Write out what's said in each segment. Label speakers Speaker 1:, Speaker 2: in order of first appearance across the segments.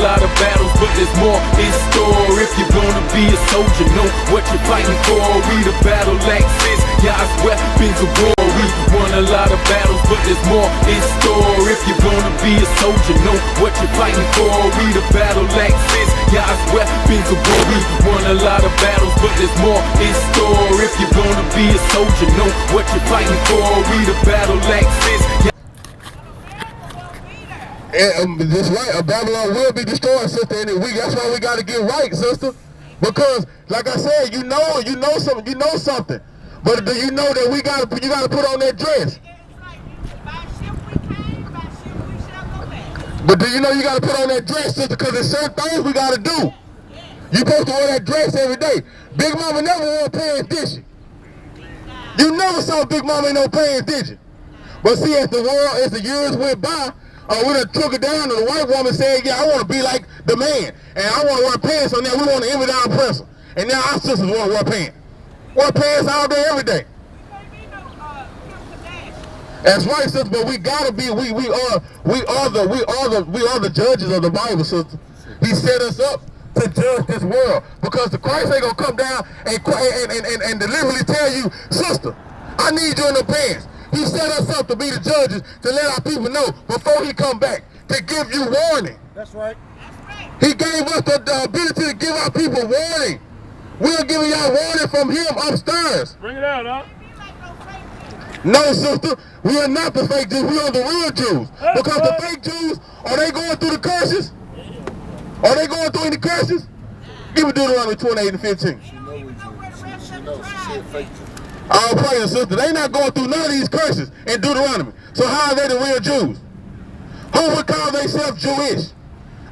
Speaker 1: lot of battles, but there's more in store. If you're gonna be a soldier, know what you're fighting for. We the battle axes, Yah's weapons of war. We won a lot of battles, but there's more in store. If you're gonna be a soldier, know what you're fighting for. We the battle axes, Yah's weapons of war. We won a lot of battles, but there's more in store. If you're gonna be a soldier, know what you're fighting for. We the battle axes.
Speaker 2: And that's right, Babylon will be destroyed, sister, in a week. That's why we got to get right, sister. Because, like I said, you know something. But do you know that you gotta put on that dress? But do you know you gotta put on that dress, sister? Because there's certain things we gotta do. You supposed to wear that dress every day. Big Mama never wore pants, did she? You never saw Big Mama in no pants, did you? But see, as the years went by, we done took it down, and the white woman said, yeah, I want to be like the man, and I want to wear pants, so now we want to envy down oppressor. And now our sisters want to wear pants. Wear pants all day, every day. That's right, sister, but we gotta be, we are the judges of the Bible, sister. He set us up to judge this world, because the Christ ain't gonna come down and deliberately tell you, sister, I need you in the pants. He set us up to be the judges, to let our people know before he come back, to give you warning.
Speaker 3: That's right.
Speaker 2: He gave us the ability to give our people warning. We're giving y'all warning from him upstairs.
Speaker 3: Bring it out, huh?
Speaker 2: No, sister, we are not the fake Jews. We are the real Jews. Because the fake Jews, are they going through the curses? Are they going through any curses? Give me Deuteronomy 28 and 15.
Speaker 4: She knows we Jews. She knows. She said fake Jews.
Speaker 2: All praise, sister. They not going through none of these curses in Deuteronomy. So how are they the real Jews? Who would call themselves Jewish?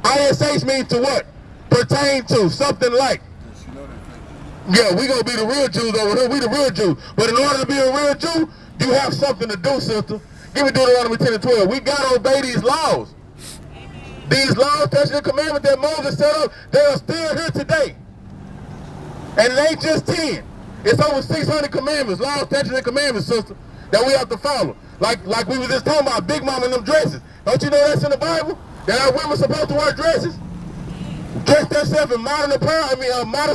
Speaker 2: ISH means to what? Pertain to, something like. Yeah, we gonna be the real Jews over here. We the real Jews. But in order to be a real Jew, you have something to do, sister. Give me Deuteronomy 10 and 12. We gotta obey these laws. These laws, statutes, and commandments that Moses set up, they are still here today. And it ain't just 10. It's over 600 commandments, laws, statutes, and commandments, sister, that we have to follow. Like we was just talking about Big Mama and them dresses. Don't you know that's in the Bible? That our women supposed to wear dresses? Dress themselves in modest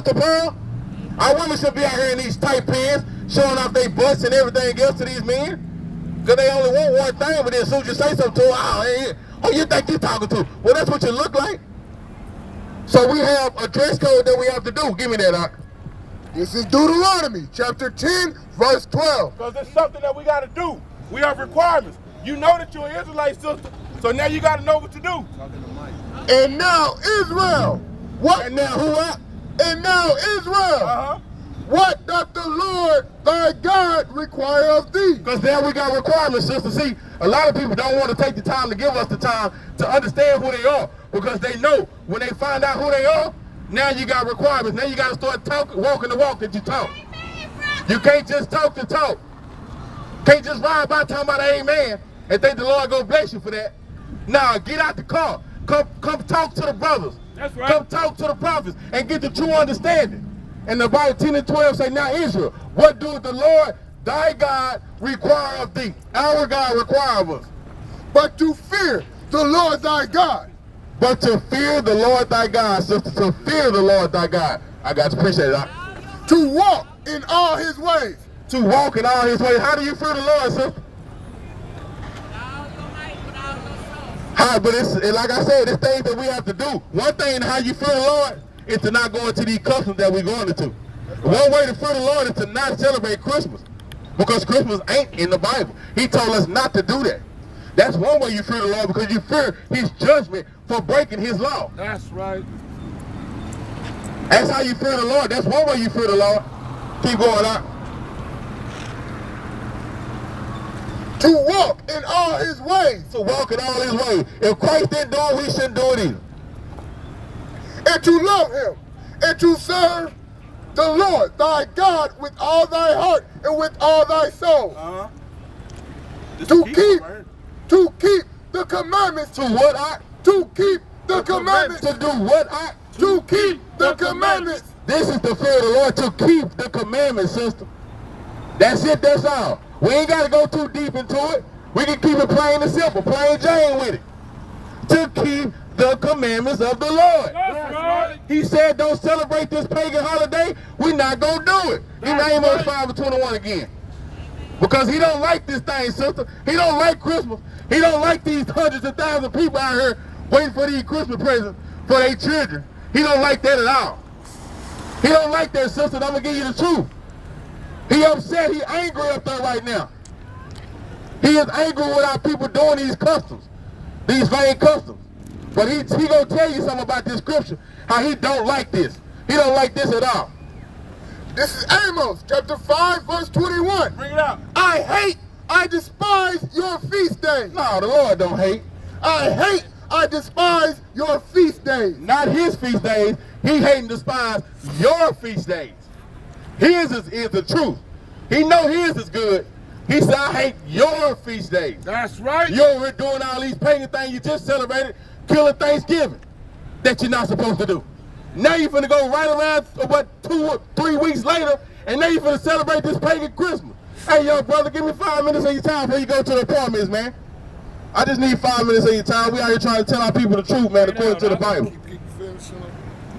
Speaker 2: apparel. Our women should be out here in these tight pants, showing off their butts and everything else to these men. Because they only want one thing, but then as soon as you say something to them, oh, you think you talking to? Well, that's what you look like. So we have a dress code that we have to do. Give me that, Doc.
Speaker 4: This is Deuteronomy chapter 10, verse 12.
Speaker 3: Because it's something that we got to do. We have requirements. You know that you're an Israelite, sister, so now you got to know what to do.
Speaker 4: And now Israel. What?
Speaker 2: And now who up?
Speaker 4: And now Israel. What doth the Lord thy God require of thee?
Speaker 2: Because now we got requirements, sister. See, a lot of people don't want to take the time to give us the time to understand who they are. Because they know when they find out who they are, now you got requirements. Now you got to start walking the walk that you talk. You can't just talk the talk. Can't just ride by talking about amen and think the Lord gonna bless you for that. Nah, get out the car. Come talk to the brothers.
Speaker 3: That's right.
Speaker 2: Come talk to the prophets and get the true understanding. And the Bible 10 and 12 say, now Israel, what doeth the Lord thy God require of thee? Our God require of us.
Speaker 4: But to fear the Lord thy God.
Speaker 2: But to fear the Lord thy God, sister, to fear the Lord thy God. I got to appreciate it.
Speaker 4: To walk in all his ways.
Speaker 2: To walk in all his ways. How do you fear the Lord, sister? How, but it's like I said, it's things that we have to do. One thing how you fear the Lord is to not go into these customs that we're going into. One way to fear the Lord is to not celebrate Christmas. Because Christmas ain't in the Bible. He told us not to do that. That's one way you fear the Lord, because you fear his judgment for breaking his law.
Speaker 3: That's right.
Speaker 2: That's how you fear the Lord. That's one way you fear the Lord. Keep going out.
Speaker 4: To walk in all his ways.
Speaker 2: To walk in all his ways. If Christ didn't do it, we shouldn't do it either.
Speaker 4: And to love him. And to serve the Lord thy God with all thy heart and with all thy soul. To keep the commandments.
Speaker 2: To what I?
Speaker 4: To keep the commandments.
Speaker 2: To do what I?
Speaker 4: To keep the commandments.
Speaker 2: This is the fear of the Lord, to keep the commandments, sister. That's it, that's all. We ain't got to go too deep into it. We can keep it plain and simple, plain Jane with it. To keep the commandments of the Lord.
Speaker 3: That's right.
Speaker 2: He said, don't celebrate this pagan holiday. We're not going to do it. He named us 5 and 21 again. Because he don't like this thing, sister. He don't like Christmas. He don't like these hundreds of thousands of people out here waiting for these Christmas presents for their children. He don't like that at all. He don't like that, sister. I'm going to give you the truth. He upset. He angry up there right now. He is angry with our people doing these customs, these vain customs. But he gonna tell you something about this scripture, how he don't like this. He don't like this at all.
Speaker 4: This is Amos chapter 5 verse 21.
Speaker 3: Bring it out.
Speaker 4: I despise your feast days.
Speaker 2: No, the Lord don't hate.
Speaker 4: I despise your feast days.
Speaker 2: Not his feast days. He hate and despise your feast days. His is the truth. He know his is good. He said, I hate your feast days.
Speaker 3: That's right.
Speaker 2: You over here doing all these pagan things you just celebrated, killing Thanksgiving, that you're not supposed to do. Now you're finna go right around, 2 or 3 weeks later, and now you're finna celebrate this pagan Christmas. Hey, yo, brother, give me 5 minutes of your time before you go to the appointments, man. I just need 5 minutes of your time. We out here trying to tell our people the truth, man, according to the Bible.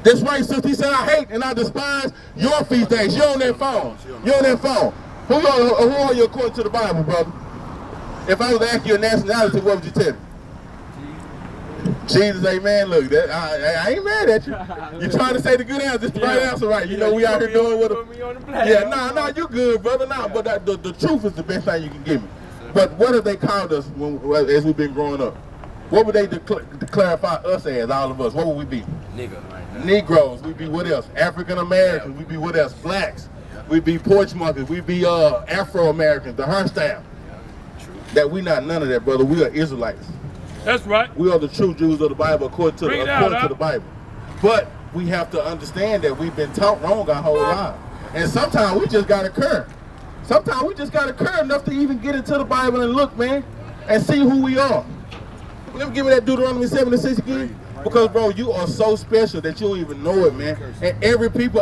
Speaker 2: That's right, sister. He said, I hate and I despise your feast days. You're on that phone. You're on that phone. Who are you according to the Bible, brother? If I was to ask you a nationality, what would you tell me? Jesus, amen. Look, I ain't mad at you. You're trying to say the good answer, the right answer, right? You know, we out here doing what nah, you good, brother. Nah, but the truth is the best thing you can give me. But what have they called us as we've been growing up? What would they clarify us as, all of us? What would we be? Negroes. We'd be what else? African Americans. We'd be what else? Blacks. We'd be porchmonkers. We'd be Afro Americans. The hairstyle. That we not none of that, brother. We are Israelites.
Speaker 3: That's right.
Speaker 2: We are the true Jews of the Bible according to the Bible. But we have to understand that we've been taught wrong our whole life. And sometimes we just got to curve. Sometimes we just got to curve enough to even get into the Bible and look, man, and see who we are. Let me give me that Deuteronomy 7:6 again. Because, bro, you are so special that you don't even know it, man. And everybody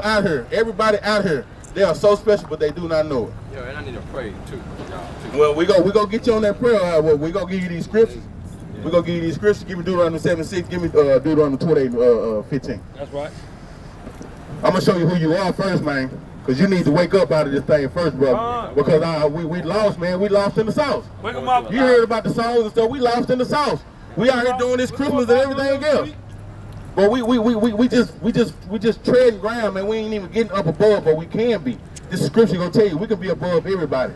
Speaker 2: out here, they are so special, but they do not know it.
Speaker 5: Yeah, and I need to pray, too.
Speaker 2: Well, we go get you on that prayer. We gonna give you these scriptures. We're going to give you these scriptures. Give me Deuteronomy 7:6. Give me Deuteronomy 28:15.
Speaker 3: That's right.
Speaker 2: I'm going to show you who you are first, man. Because you need to wake up out of this thing first, brother. Because we lost, man. We lost in the South.
Speaker 3: Wake them up.
Speaker 2: You heard about the songs and stuff. We lost in the South. We out here doing this Christmas and everything else. But we just treading ground, man. We ain't even getting up above, but we can be. This scripture going to tell you we can be above everybody.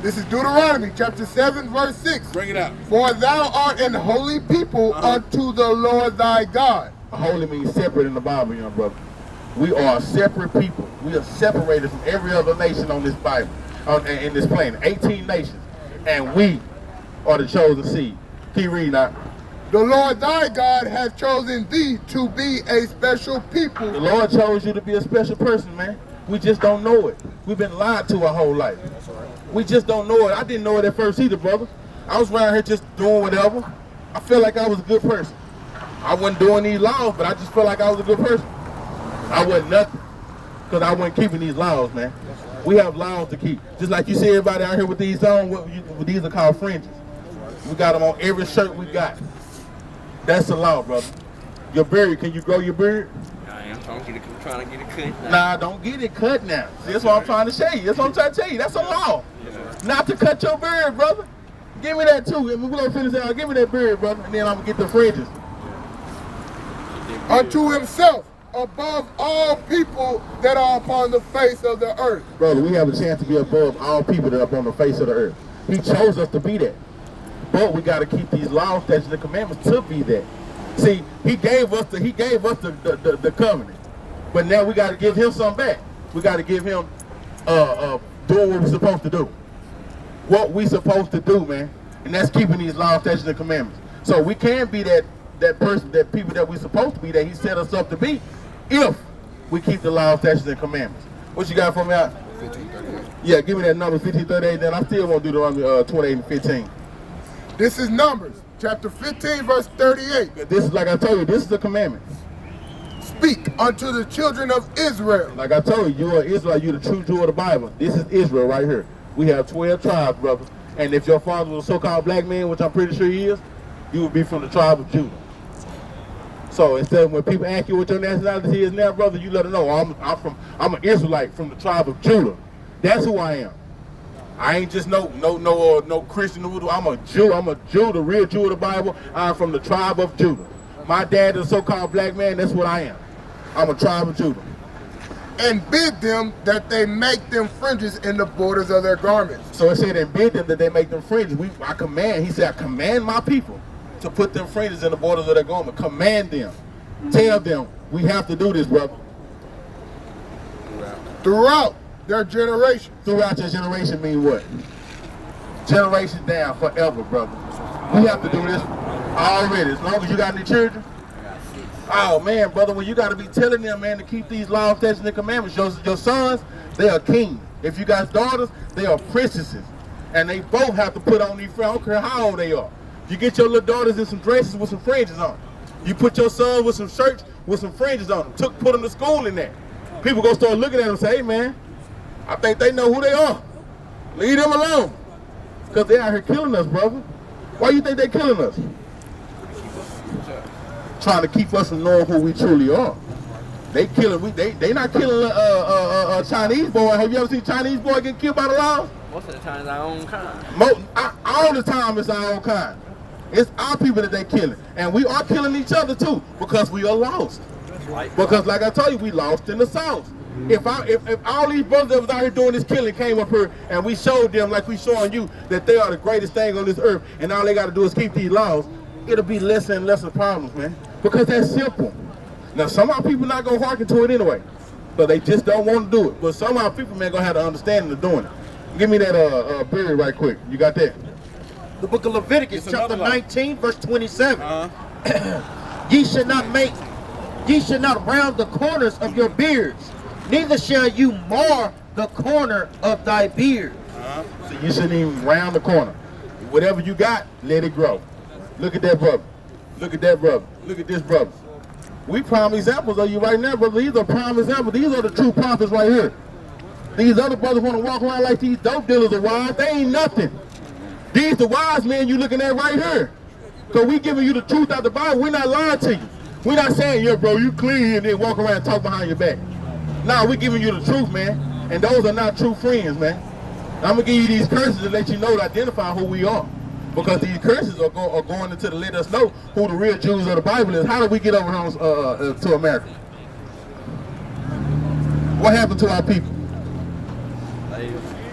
Speaker 4: This is Deuteronomy chapter 7 verse 6.
Speaker 3: Bring it out.
Speaker 4: For thou art an holy people unto the Lord thy God.
Speaker 2: Holy means separate in the Bible, young brother. We are a separate people. We are separated from every other nation on this Bible, in this planet. 18 nations. And we are the chosen seed. Keep reading out.
Speaker 4: The Lord thy God hath chosen thee to be a special people.
Speaker 2: The Lord chose you to be a special person, man. We just don't know it. We've been lied to our whole life. We just don't know it. I didn't know it at first either, brother. I was around here just doing whatever. I felt like I was a good person. I wasn't doing these laws, but I just felt like I was a good person. I wasn't nothing, because I wasn't keeping these laws, man. We have laws to keep. Just like you see everybody out here with these on, these are called fringes. We got them on every shirt we got. That's the law, brother. Your beard, can you grow your beard?
Speaker 5: I'm trying to get it cut.
Speaker 2: Nah, don't get it cut now. See, that's what I'm trying to show you. That's what I'm trying to tell you. That's a law. Not to cut your beard, brother. Give me that too. We're going to finish out. Give me that beard, brother, and then I'm going to get the fringes.
Speaker 4: Unto himself above all people that are upon the face of the earth.
Speaker 2: Brother, we have a chance to be above all people that are upon the face of the earth. He chose us to be that. But we got to keep these laws, statutes, and commandments to be that. See, he gave us the covenant. But now we got to give him something back. We got to give him doing what we're supposed to do. What we supposed to do, man. And that's keeping these laws, statutes, and commandments. So we can be that person, that people that we're supposed to be, that he set us up to be, if we keep the laws, statutes, and commandments. What you got for me out?
Speaker 4: 1538.
Speaker 2: Yeah, give me that number 1538, then I still won't do the 28 and 15.
Speaker 4: This is Numbers, chapter 15, verse 38.
Speaker 2: This is, like I told you, this is the commandment.
Speaker 4: Speak unto the children of Israel.
Speaker 2: Like I told you, you are Israel, you're the true Jew of the Bible. This is Israel right here. We have 12 tribes, brother. And if your father was a so-called black man, which I'm pretty sure he is, you would be from the tribe of Judah. So instead of when people ask you what your nationality is now, brother, you let them know I'm an Israelite from the tribe of Judah. That's who I am. I ain't just no Christian noodle. I'm a Jew. I'm a Jew, the real Jew of the Bible. I'm from the tribe of Judah. My dad is a so-called black man. That's what I am. I'm a tribe of Judah.
Speaker 4: And bid them that they make them fringes in the borders of their garments.
Speaker 2: So it said, and bid them that they make them fringes. I command. He said, I command my people to put them fringes in the borders of their garment. Command them. Tell them we have to do this, brother.
Speaker 4: Throughout their generation.
Speaker 2: Throughout your generation mean what? Generation down forever, brother. We have to do this already. As long as you got any children. Oh man, brother, when you got to be telling them, man, to keep these laws, statutes, and commandments. Your sons, they are kings. If you got daughters, they are princesses, and they both have to put on these fringes. I don't care how old they are. You get your little daughters in some dresses with some fringes on. You put your son with some shirts with some fringes on them. Put them to school in that. People gonna start looking at them and say, hey man, I think they know who they are. Leave them alone. Because they out here killing us, brother. Why you think they killing us? Trying to keep us from knowing who we truly are. They killing, they not killing a Chinese boy. Have you ever seen a Chinese boy get killed by the laws?
Speaker 5: Most of the time it's our own kind.
Speaker 2: All the time it's our own kind. It's our people that they killing. And we are killing each other too because we are lost.
Speaker 5: Right.
Speaker 2: Because like I told you, we lost in the South. If all these brothers that was out here doing this killing came up here and we showed them, like we showing you, that they are the greatest thing on this earth and all they got to do is keep these laws, it'll be less and less problems, man. Because that's simple. Now, some of our people not going to hearken to it anyway. So they just don't want to do it. But some of our people, man, going to have the understanding of doing it. Give me that period right quick. You got that?
Speaker 6: The book of Leviticus, chapter 19, verse 27. Ye shall not round the corners of your beards, neither shall you mar the corner of thy beard.
Speaker 2: So you shouldn't even round the corner. Whatever you got, let it grow. Look at that brother. Look at that brother. Look at this brother. We prime examples of you right now, brother. These are prime examples. These are the true prophets right here. These other brothers want to walk around like these dope dealers are wise. They ain't nothing. These the wise men you looking at right here. Because we giving you the truth out the Bible. We're not lying to you. We're not saying, yeah, bro, you clean and then walk around and talk behind your back. Nah, we're giving you the truth, man. And those are not true friends, man. I'm going to give you these curses to let you know, to identify who we are. Because these curses are going into to let us know who the real Jews of the Bible is. How did we get over here to America? What happened to our people?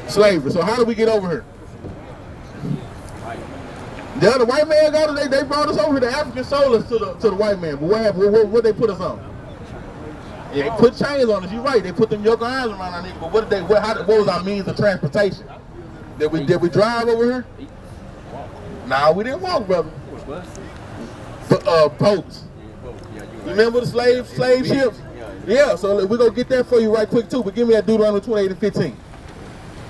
Speaker 2: Slavery. So how did we get over here? The other white man got it. They brought us over here. The African sold us to the white man. But what happened? What they put us on? Yeah, they put chains on us. You're right. They put them yoke irons around our neck. But what was our means of transportation? Did we drive over here? Nah, we didn't walk, brother. Boats. You remember the slave ships? Yeah, so we're going to get that for you right quick, too. But give me that Deuteronomy 28 and 15.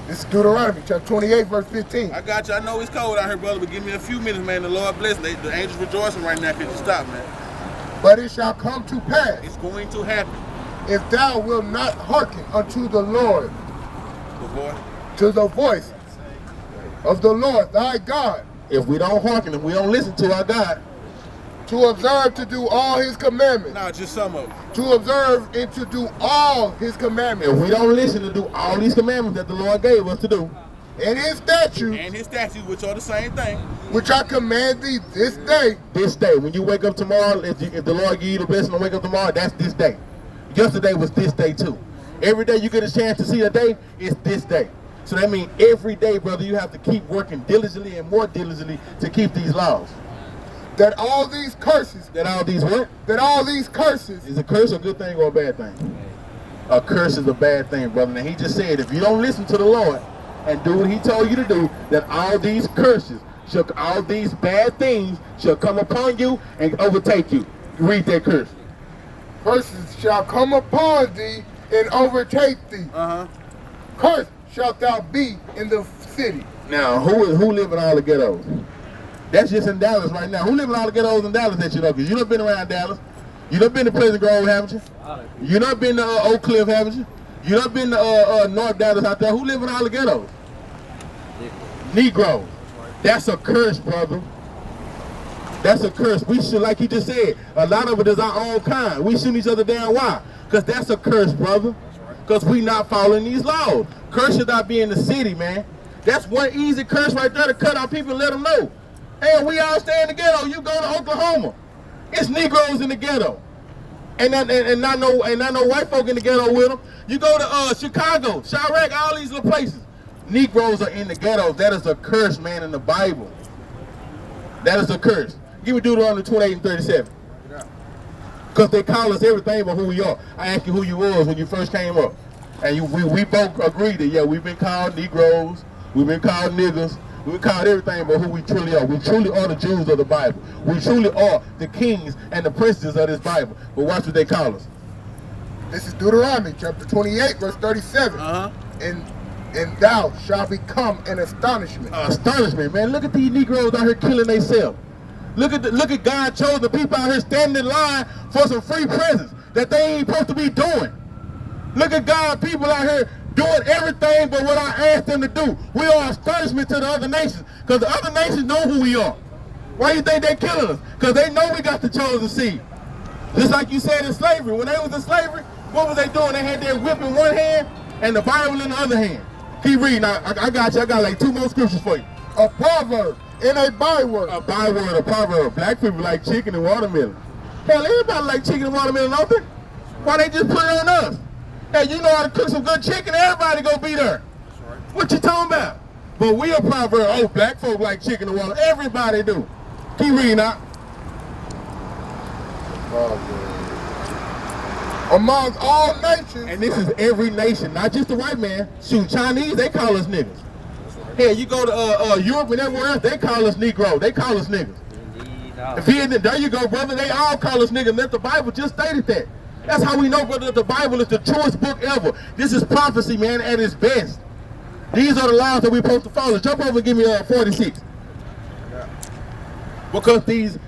Speaker 4: This is Deuteronomy chapter 28, verse 15.
Speaker 3: I got you. I know it's cold out here, brother, but give me a few minutes, man. The Lord bless. The angels rejoicing right now. Could you stop, man?
Speaker 4: But it shall come to pass,
Speaker 3: It's going to happen.
Speaker 4: if thou wilt not hearken unto the Lord,
Speaker 3: The boy.
Speaker 4: to the voice of the Lord thy God,
Speaker 2: If we don't hearken, if we don't listen to our God,
Speaker 4: to observe to do all his commandments,
Speaker 3: Nah, just some of them.
Speaker 4: to observe and to do all his commandments,
Speaker 2: if we don't listen to do all these commandments that the Lord gave us to do,
Speaker 4: and his statutes,
Speaker 3: And his statutes, which are the same thing.
Speaker 4: which I command thee this day,
Speaker 2: this day, when you wake up tomorrow, if the Lord give you the blessing to wake up tomorrow, that's this day. Yesterday was this day too. Every day you get a chance to see a day, it's this day. So that means every day, brother, you have to keep working diligently and more diligently to keep these laws.
Speaker 4: that all these curses,
Speaker 2: That all these what?
Speaker 4: that all these curses,
Speaker 2: Is a curse a good thing or a bad thing? A curse is a bad thing, brother. And he just said, if you don't listen to the Lord and do what he told you to do, that all these curses, all these bad things shall come upon you and overtake you. Read that curse.
Speaker 4: curses shall come upon thee and overtake thee. Cursed shalt thou be in the city.
Speaker 2: Now, who live in all the ghettos? That's just in Dallas right now. Who live in all the ghettos in Dallas that you know? Because you done been around Dallas. You done been to Pleasant Grove, haven't you? You done been to Oak Cliff, haven't you? You done been to North Dallas out there. Who live in all the ghettos? Negroes. That's a curse, brother. That's a curse. We should, like you just said, a lot of it is our own kind. We shoot each other down. Why? Because that's a curse, brother. Because we not following these laws. Curse should not be in the city, man. That's one easy curse right there to cut out people and let them know. Hey, we all stay in the ghetto. You go to Oklahoma. It's Negroes in the ghetto. And not no white folk in the ghetto with them. You go to Chicago, Chirac, all these little places. Negroes are in the ghettos. That is a curse, man, in the Bible. That is a curse. Give me Deuteronomy 28 and 37. Because they call us everything but who we are. I asked you who you was when you first came up. And we both agreed that, yeah, we've been called Negroes, we've been called niggas, we've been called everything but who we truly are. We truly are the Jews of the Bible. We truly are the kings and the princes of this Bible. But watch what they call us.
Speaker 4: This is Deuteronomy chapter 28, verse 37. And thou shalt become an astonishment.
Speaker 2: Astonishment, man. Look at these Negroes out here killing themselves. Look at God chose the people out here standing in line for some free presents that they ain't supposed to be doing. Look at God, people out here doing everything but what I asked them to do. We are astonishment to the other nations because the other nations know who we are. Why do you think they're killing us? Because they know we got the chosen seed. Just like you said in slavery. When they was in slavery, what was they doing? They had their whip in one hand and the Bible in the other hand. Keep reading. I got you. I got like 2 more scriptures for you.
Speaker 4: A proverb and a byword.
Speaker 2: A byword, a proverb. Black people like chicken and watermelon. Hell, everybody like chicken and watermelon, don't they? Why they just put it on us? Hey, you know how to cook some good chicken, everybody go be there. What you talking about? But we a proverb. Oh, black folk like chicken and water. Everybody do. Keep reading out.
Speaker 4: Among all nations.
Speaker 2: And this is every nation, not just the white man. Shoot, Chinese, they call us niggas. Hey, you go to Europe and everywhere else, they call us Negro. They call us niggas. Vietnam, there you go, brother. They all call us niggas. Let the Bible just stated that. That's how we know, brother, that the Bible is the truest book ever. This is prophecy, man, at its best. These are the laws that we're supposed to follow. Jump over and give me 46. Because these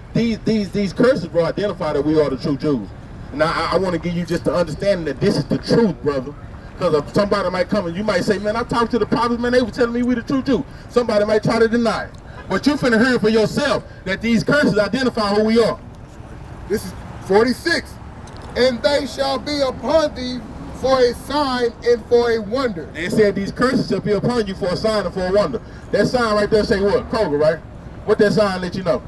Speaker 2: curses, bro, identify that we are the true Jews. Now, I want to give you just the understanding that this is the truth, brother. Because somebody might come and you might say, man, I talked to the prophets, man, they were telling me we the true Jew. Somebody might try to deny it. But you finna hear for yourself that these curses identify who we are.
Speaker 4: This is 46. And they shall be upon thee for a sign and for a wonder.
Speaker 2: They said these curses shall be upon you for a sign and for a wonder. That sign right there say what? Kroger, right? What that sign let you know?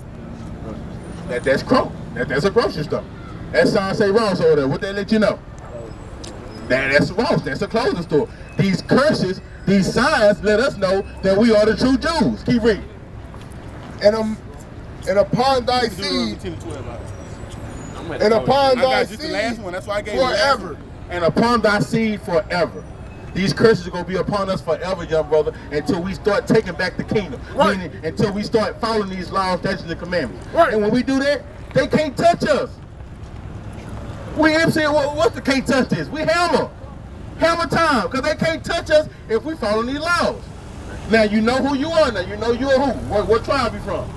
Speaker 2: That's Kroger. That's a grocery store. That sign say Ross over there. What they let you know? That's Ross. That's a clothing store. These curses, these signs let us know that we are the true Jews. Keep reading.
Speaker 4: And upon thy seed, and upon thy seed forever.
Speaker 2: And upon thy seed forever. These curses are going to be upon us forever, young brother, until we start taking back the kingdom.
Speaker 4: Right.
Speaker 2: Meaning, until we start following these laws, statutes, and commandments.
Speaker 4: Right.
Speaker 2: And when we do that, they can't touch us. We ain't saying, what's the can't touch this? We hammer. Hammer time, because they can't touch us if we follow these laws. Now, you know who you are now. You know you're who. What tribe you from?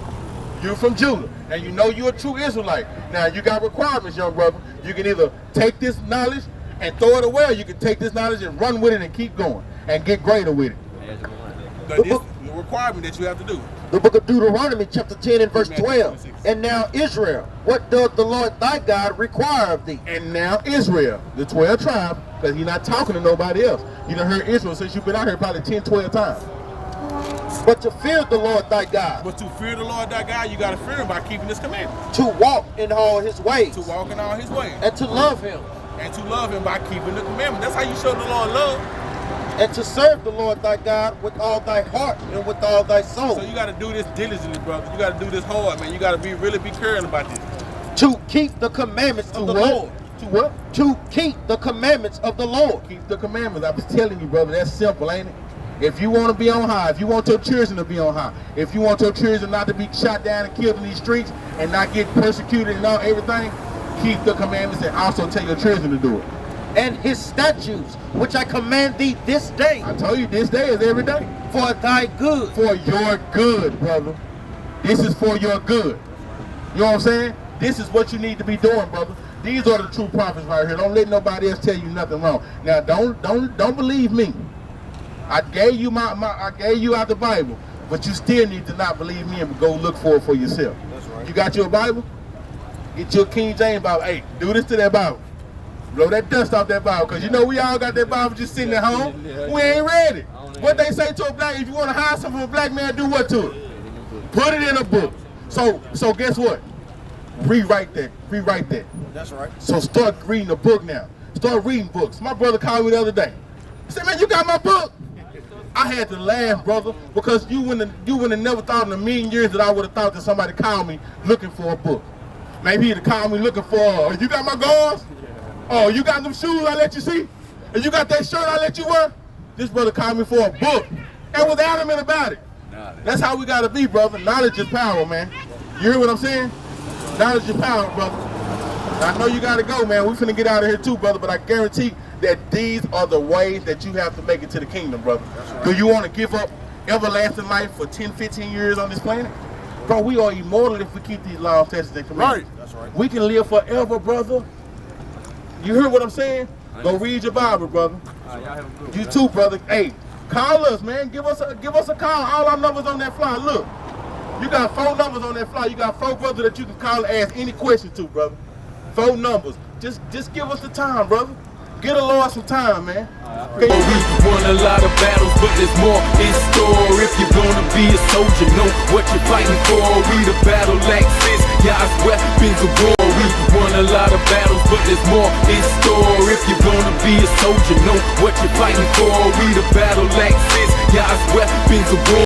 Speaker 2: You're from Judah. And you know you're a true Israelite. Now, you got requirements, young brother. You can either take this knowledge and throw it away, or you can take this knowledge and run with it and keep going and get greater with it.
Speaker 3: This is the requirement that you have to do.
Speaker 6: The book of Deuteronomy chapter 10 and verse 12. And now Israel, what doth the Lord thy God require of thee?
Speaker 2: And now Israel, the 12 tribes, because he's not talking to nobody else. You done heard Israel since you've been out here probably 10, 12 times.
Speaker 6: But to fear the Lord thy God.
Speaker 3: But to fear the Lord thy God, you got to fear him by keeping his commandments.
Speaker 6: To walk in all his ways.
Speaker 3: To walk in all his ways.
Speaker 6: And to love him.
Speaker 3: And to love him by keeping the commandments. That's how you show the Lord love.
Speaker 6: And to serve the Lord thy God with all thy heart and with all thy soul.
Speaker 3: So you got to do this diligently, brother. You got to do this hard, man. You got to really be caring about this.
Speaker 6: To keep the commandments of the Lord.
Speaker 2: To what?
Speaker 6: To keep the commandments of the Lord.
Speaker 2: Keep the commandments. I was telling you, brother, that's simple, ain't it? If you want to be on high, if you want your children to be on high, if you want your children not to be shot down and killed in these streets and not get persecuted and all everything, keep the commandments and also tell your children to do it.
Speaker 6: And his statutes, which I command thee this day.
Speaker 2: I told you this day is every day.
Speaker 6: For thy good.
Speaker 2: For your good, brother. This is for your good. You know what I'm saying? This is what you need to be doing, brother. These are the true prophets right here. Don't let nobody else tell you nothing wrong. Now, don't believe me. I gave you I gave you out the Bible, But you still need to not believe me and go look for it for yourself.
Speaker 3: That's right.
Speaker 2: You got your Bible? Get your King James Bible. Hey, do this to that Bible. Blow that dust off that Bible. Because you know we all got that Bible just sitting at home. We ain't read it. What they say to a black, if you want to hide something from a black man, do what to it? Put it in a book. So guess what? Rewrite that. Rewrite that.
Speaker 3: That's right.
Speaker 2: So start reading a book now. Start reading books. My brother called me the other day. He said, man, you got my book? I had to laugh, brother, because you wouldn't have never thought in a million years that I would have thought that somebody called me looking for a book. Maybe he'd have called me looking for, you got my guards? Oh, you got them shoes I let you see? And you got that shirt I let you wear? This brother called me for a book and was adamant about it. That's how we gotta be, brother. Knowledge is power, man. You hear what I'm saying? Knowledge is power, brother. I know you gotta go, man. We finna get out of here too, brother, but I guarantee that these are the ways that you have to make it to the kingdom, brother. Right. Do you want to give up everlasting life for 10, 15 years on this planet? Bro, we are immortal if we keep these laws, statutes, and commandments.
Speaker 3: Right. That's right.
Speaker 2: We can live forever, brother. You hear what I'm saying? Go read your Bible, brother. You too, brother. Hey, call us, man. Give us a call. All our numbers on that flyer. Look, you got 4 numbers on that flyer. You got 4 brothers that you can call and ask any question to, brother. 4 numbers. Just give us the time, brother. Get a Lord some time, man.
Speaker 1: We won a lot of battles, but there's more in store. If you're gonna be a soldier, know what you're fighting for. We the battle axes, Yah's weapons of war. We won a lot of battles, but there's more in store. If you're gonna be a soldier, know what you're fighting for. We the battle axes, Yah's weapons of war.